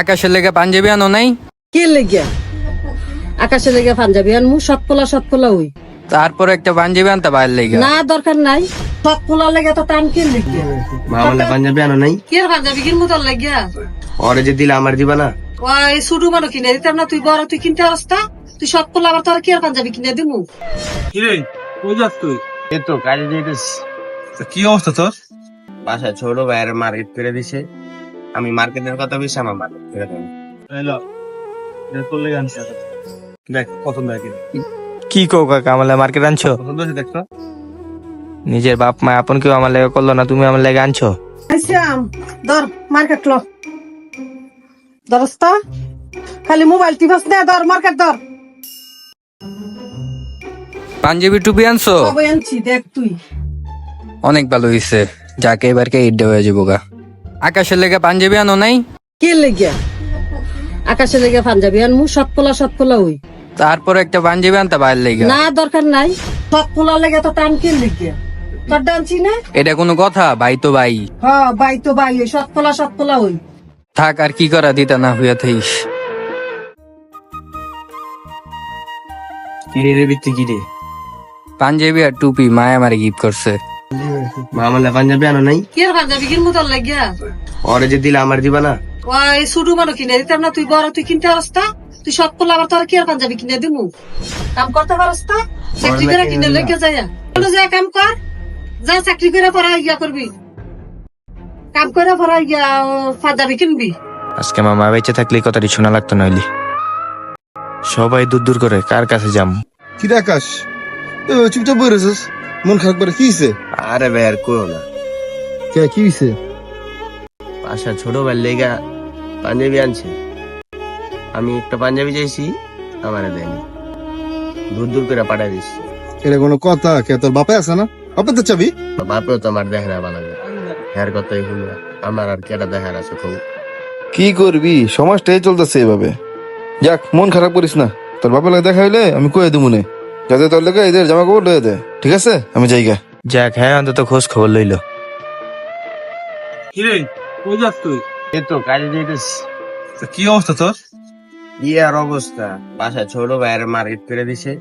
আকাশের লেগে পাঞ্জাবি আনো নাই? কে লেগে আকাশে লেগে পাঞ্জাবি আনমু? সব পোলা হই। তারপর একটা পাঞ্জাবি আনতে বাইর লেগে। না দরকার নাই, সব পোলা লেগে তো টান কে লেগে? মামলা পাঞ্জাবি আনো নাই? কে পাঞ্জাবি কিনবো তোর লেগে? ওরে যে দিলে আমার দিবা না? ওই শুরু মানো কিনে দিতাম না? তুই বড়, তুই কিনতে আসতা। তুই সব পোলা আবার তোর কি আর পাঞ্জাবি কিনে দিমু? কিরে কই যাস তুই? এই তো কাজে যাইতেছি। কি অবস্থা তোর? বাসায় ছোট ভাইয়ের মার্কেট করে দিছে, আমি মার্কেটের কথা বেশি আমার মার্কেট করে দেবো। এলো তোর লেগে আনছি। দেখ পছন্দ হয় কিনা। কি কো কাকা, আমার লাগে মার্কেট আনছো? পছন্দ হয়েছে দেখছো? নিজের বাপ মা আপন কেউ আমার লাগে করলো না, তুমি আমার লাগে আনছো? আইসাম ধর মার্কেট লো দরস্তা, খালি মোবাইল টিভাস না, ধর মার্কেট ধর। পাঞ্জাবি টুপি আনছো? সবাই আনছি, দেখ তুই। অনেক ভালো হয়েছে, যাকে এবারকে ঈদটা হয়ে যাবো গা। আকাশের লেগে পাঞ্জাবি আনো নাই? কে লেগে আকাশে লেগে পাঞ্জাবি আনমু? সব পোলা হই। তারপর একটা পাঞ্জাবি আনতে বাইর লেগে। না দরকার নাই, সব পোলা লেগে তো টান কে লেগে? তোর ডানছি না? এটা কোনো কথা? ভাই তো ভাই। হ্যাঁ ভাই তো ভাই, ওই সব পোলা হই। থাক আর কি করা, দিতা না হইয়া থাইস। কিরে রে বিত্তি কিরে? পাঞ্জাবি আর টুপি মায়া আমারে গিফট করছে। মামলা পাঞ্জাবি আনো নাই? কে পাঞ্জাবি কিনবো তোর লেগে? ওরে যে দিলে আমার দিবা না? ওই শুরু মানো কিনে দিতাম না? তুই বড়, তুই কিনতে আসতা। তুই সব পোলা আবার তোর কি আর পাঞ্জাবি কিনে দিমু? কাম করতে পারস তা? চাকরি করে কিনে লেগে যায়, যা কাম কর, যা চাকরি করে পড়া ইয়া করবি, কাম করে পড়া ইয়া পাঞ্জাবি কিনবি। আজকে মামা বেঁচে থাকলে এই কথাটি শোনা লাগতো নইলি। সবাই দূর দূর করে কার কাছে যাম? কি রে আকাশ, চুপচাপ বই রেছিস, মন খারাপ করে? কি হয়েছে? আরে ভাই আর করো না, কে কি হয়েছে? বাসা ছোট ভাইয়ের লেগা পাঞ্জাবি আনছে, আমি একটা পাঞ্জাবি চাইছি, আমারে দেয়নি, দূর দূর করে পাঠাই দিচ্ছি। এটা কোনো কথা? কে তোর বাপে আছে না? বাপে তো চাবি। বাপেও তো আমার দেখে না বানাবে, হ্যার কথাই হলো, আমার আর কেটা দেখার আছে খুব। কি করবি, সমাজটাই চলতেছে এভাবে। যাক, মন খারাপ করিস না, তোর বাপের লাগে দেখা হইলে আমি কয়ে দেবো নে, যাতে তোর লেগে এদের জামা কাপড় লয়ে দে, ঠিক আছে? আমি যাইগা। যাক, হ্যাঁ অন্তত খোঁজ খবর লইলো। কিরে কই যাস তুই? এই তো কাজে যাইতেছি। কি অবস্থা তোর? কি আর অবস্থা, বাসায় ছোট ভাইয়ের মার্কেট করে দিছে,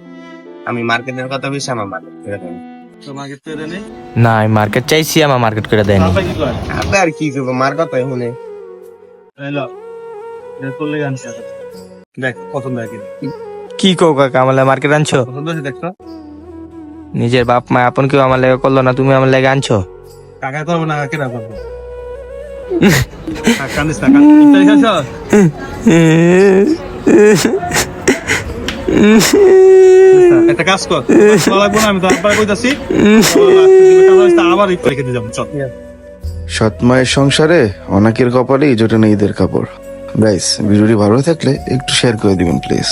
আমি মার্কেটের কথা বেশি আমার মার্কেট করে দেবো। তোমাকে পেরে নেই। না, আমি মার্কেট চাইছি, আমার মার্কেট করে দেয়নি। তারপর কি কর? আপনি আর কি করবো, মার কথাই শুনে। এলো তোর লেগে আনছি। দেখ পছন্দ হয় কিনা। কি কো কাকা, আমার লাগে মার্কেট আনছো? পছন্দ হয়েছে দেখছো? নিজের বাপ মা আপন কেউ আমার লাগে করলো না, তুমি আমার লাগে আনছো? কাকা করবো না, কেনা করবো? কান্দিস না, ইফতারি খাচ্ছ? একটা কাজ কর, লাগবো না, আমি তো আবার কইতাছি, আবার ইফতারি খেতে যাবো, চল। সৎ মায়ের সংসারে অনেকের কপালেই জোটে না ঈদের কাপড়। গাইস, ভিডিওটি ভালো থাকলে একটু শেয়ার করে দিবেন প্লিজ।